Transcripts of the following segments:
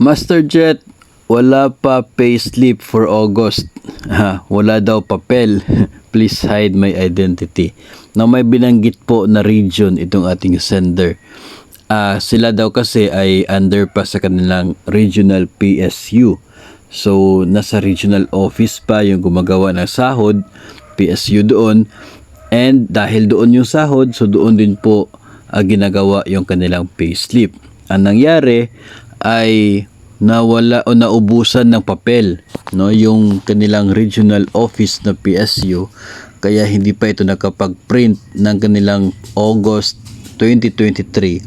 Master Jet, wala pa payslip for August. Wala daw papel. Please hide my identity. Na may binanggit po na region itong ating sender. Sila daw kasi ay under pa sa kanilang regional PSU. So, nasa regional office pa yung gumagawa ng sahod, PSU doon. And dahil doon yung sahod, so doon din po ginagawa yung kanilang payslip. Ang nangyari ay nawala o naubusan ng papel, no, yung kanilang regional office na PSU, kaya hindi pa ito nakapag-print ng kanilang August 2023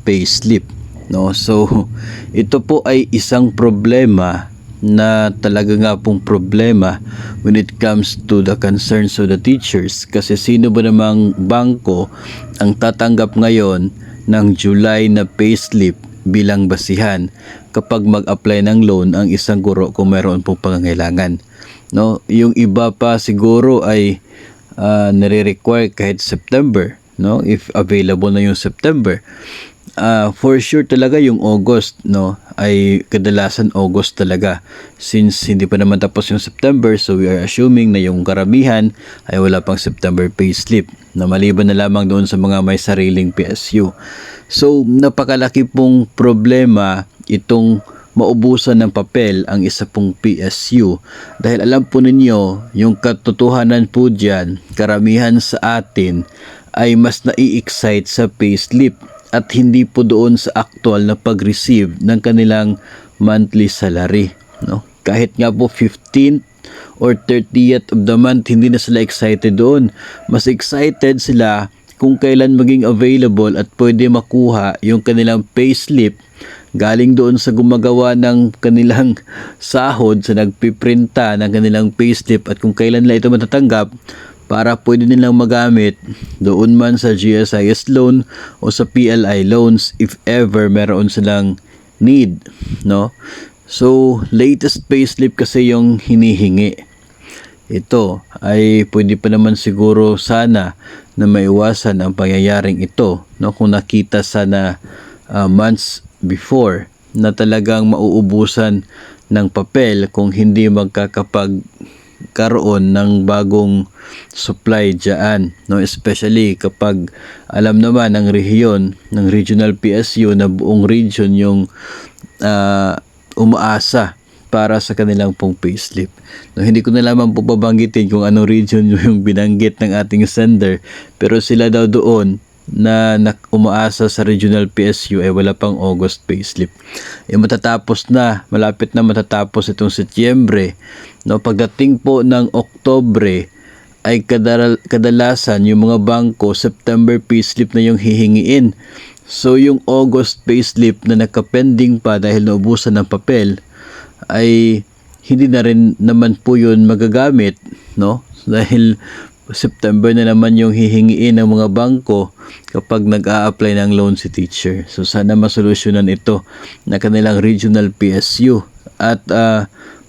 payslip, no. So ito po ay isang problema na talaga nga pong problema when it comes to the concerns of the teachers, kasi sino ba namang bangko ang tatanggap ngayon ng July na payslip bilang basihan kapag mag-apply ng loan ang isang guro kung mayroon pong pangangailangan, no? Yung iba pa siguro ay nire-require kahit September, no, if available na yung September. For sure talaga yung August, no, ay kadalasan August talaga, since hindi pa naman tapos yung September. So we are assuming na yung karamihan ay wala pang September payslip, na maliban na lamang doon sa mga may sariling PSU. So napakalaki pong problema itong maubusan ng papel ang isa pong PSU, dahil alam po ninyo yung katotohanan po dyan, karamihan sa atin ay mas nai-excite sa payslip at hindi po doon sa actual na pag-receive ng kanilang monthly salary, no? Kahit nga po 15th or 30th of the month, hindi na sila excited doon. Mas excited sila kung kailan maging available at pwede makuha yung kanilang payslip galing doon sa gumagawa ng kanilang sahod, sa nagpiprinta ng kanilang payslip, at kung kailan nila ito matatanggap para pwede nilang magamit doon man sa GSIS loan o sa PLI loans if ever meron silang need, no? So latest payslip kasi yung hinihingi. Ito ay pwede pa naman siguro sana na maiwasan ang pangyayaring ito, no, kung nakita sana months before na talagang mauubusan ng papel kung hindi magkakapagkaroon ng bagong supply dyan, no, especially kapag alam naman ng rehiyon ng regional PSU na buong region yung umaasa para sa kanilang pong payslip. No, hindi ko na lamang po babanggitin kung anong region yung binanggit ng ating sender, pero sila daw doon na umaasa sa regional PSU ay wala pang August payslip. Matatapos na, malapit na matatapos itong Setyembre, no. Pagdating po ng Oktobre ay kadalasan yung mga bangko September payslip na yung hihingiin. So yung August payslip na nakapending pa dahil naubusan ng papel ay hindi na rin naman po yun magagamit, no, dahil September na naman yung hihingiin ng mga bangko kapag nag-a-apply ng loan si teacher. So sana masolusyonan ito na kanilang regional PSU at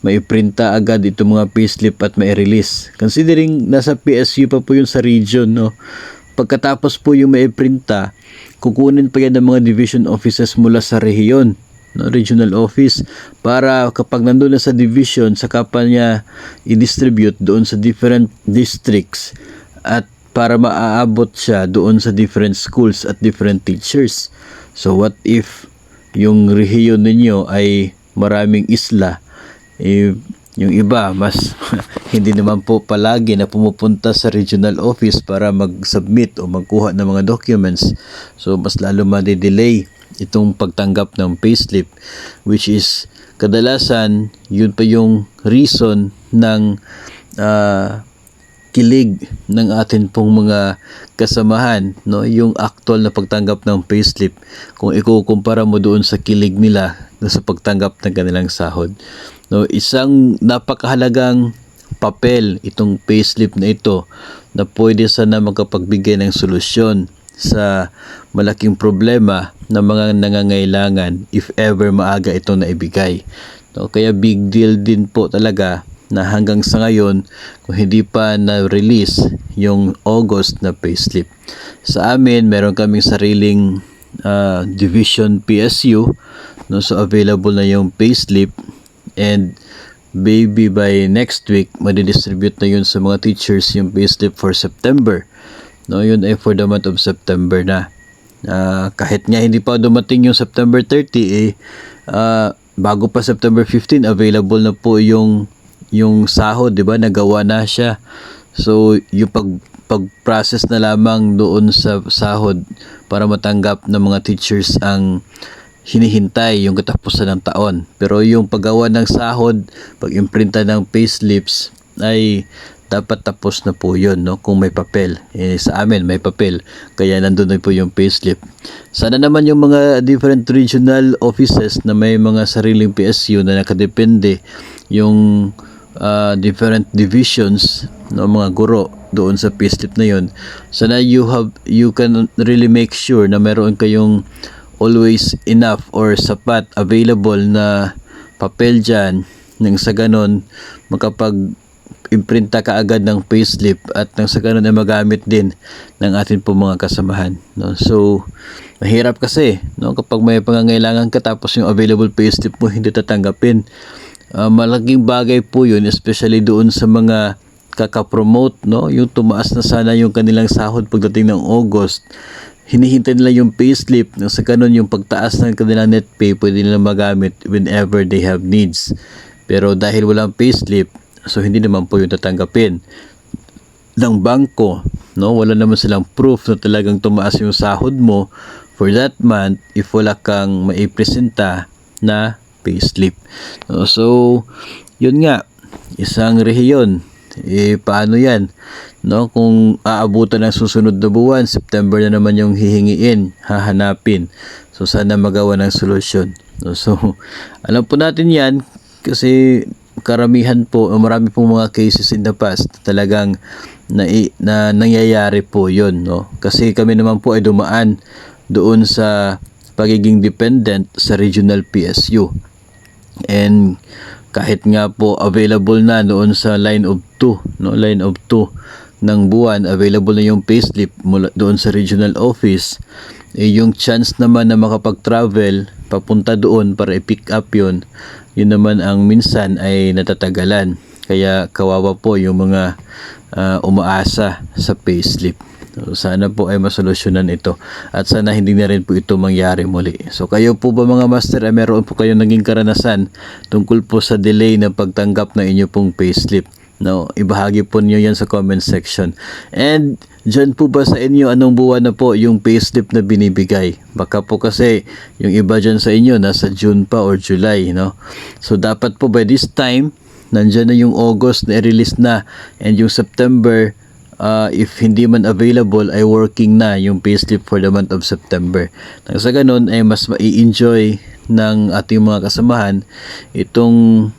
maiprinta agad itong mga payslip at mai-release, considering nasa PSU pa po yun sa region, no. Pagkatapos po yung maiprinta, kukunin pa yan ng mga division offices mula sa rehiyon, no, regional office, para kapag nandun na sa division, saka pa niya i-distribute doon sa different districts at para maaabot siya doon sa different schools at different teachers. So what if yung rehiyon ninyo ay maraming isla, yung iba mas hindi naman po palagi na pumupunta sa regional office para mag-submit o magkuha ng mga documents, so mas lalo ma-delay itong pagtanggap ng payslip, which is kadalasan yun pa yung reason ng kilig ng atin pong mga kasamahan, no, yung actual na pagtanggap ng payslip kung ikukumpara mo doon sa kilig nila sa pagtanggap ng kanilang sahod, no. Isang napakahalagang papel itong payslip na ito na pwede sana makapagbigay ng solusyon sa malaking problema ng mga nangangailangan if ever maaga itong naibigay, no. Kaya big deal din po talaga na hanggang sa ngayon kung hindi pa na-release yung August na payslip. Sa amin, meron kaming sariling division PSU, no? So available na yung payslip, and maybe by next week madidistribute na yun sa mga teachers yung payslip for September, no? Yun ay for the month of September na. Kahit nga hindi pa dumating yung September 30, bago pa September 15 available na po yung sahod, 'di ba? Nagawa na siya. So yung pag-process na lamang doon sa sahod para matanggap ng mga teachers ang hinihintay, yung katapusan ng taon. Pero yung paggawa ng sahod, pag-imprinta ng payslips ay dapat tapos na po yun, no? Kung may papel. Sa amin may papel, kaya nandun na po yung payslip. Sana naman yung mga different regional offices na may mga sariling PSU na nakadepende, yung different divisions, no, mga guro doon sa payslip na yun. Sana you can really make sure na meron kayong always enough or sapat available na papel dyan, nang sa ganon makapag-imprinta ka agad ng payslip, at nang sa ganon ay magamit din ng atin po mga kasamahan, no? So mahirap kasi, no, kapag may pangangailangan ka tapos yung available payslip mo hindi tatanggapin. Malaking bagay po yun, especially doon sa mga kaka-promote, no? Yung tumaas na sana yung kanilang sahod pagdating ng August, hinihintay nila yung payslip, nang sa ganun yung pagtaas ng kanilang net pay pwede nila magamit whenever they have needs. Pero dahil walang payslip, so hindi naman po yung tatanggapin ng bangko, no? Wala naman silang proof na talagang tumaas yung sahod mo for that month if wala kang maipresenta na payslip. So yun nga, isang rehiyon, paano yan, no? Kung aabutan ng susunod na buwan, September na naman yung hihingiin, hahanapin. So sana magawa ng solusyon, no? So alam po natin yan kasi karamihan po, marami pong mga cases in the past talagang na nangyayari po yun, no? Kasi kami naman po ay dumaan doon sa pagiging dependent sa regional PSU, and kahit nga po available na noon sa line of 2, no, line of 2 ng buwan, available na yung payslip mula doon sa regional office, yung chance naman na makapag-travel papunta doon para i-pick up yun naman ang minsan ay natatagalan. Kaya kawawa po yung mga umaasa sa payslip. So, sana po ay masolusyonan ito, at sana hindi na rin po ito mangyari muli. So kayo po ba mga master, ay meron po kayong naging karanasan tungkol po sa delay na pagtanggap ng inyo pong payslip? No, ibahagi po niyo yan sa comment section. And dyan po ba sa inyo, anong buwan na po yung payslip na binibigay? Baka po kasi yung iba dyan sa inyo nasa June pa or July, no? So dapat po by this time nandyan na yung August na i-release na, and yung September, if hindi man available ay working na yung payslip for the month of September. Nang sa ganun ay mas mai-enjoy ng ating mga kasamahan itong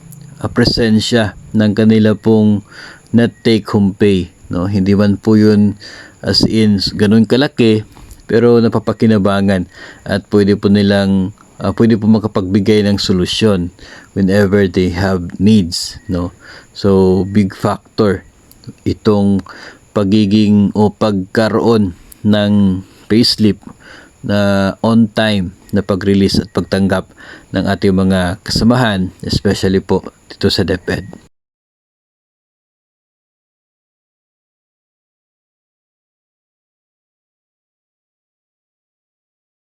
presensya ng kanila pong net take home pay, no? Hindi man po yun as in ganun kalaki, pero napapakinabangan, at pwede po makapagbigay ng solusyon whenever they have needs, no? So big factor itong pagiging o pagkaroon ng payslip na on time na pag-release at pagtanggap ng ating mga kasamahan, especially po dito sa DepEd.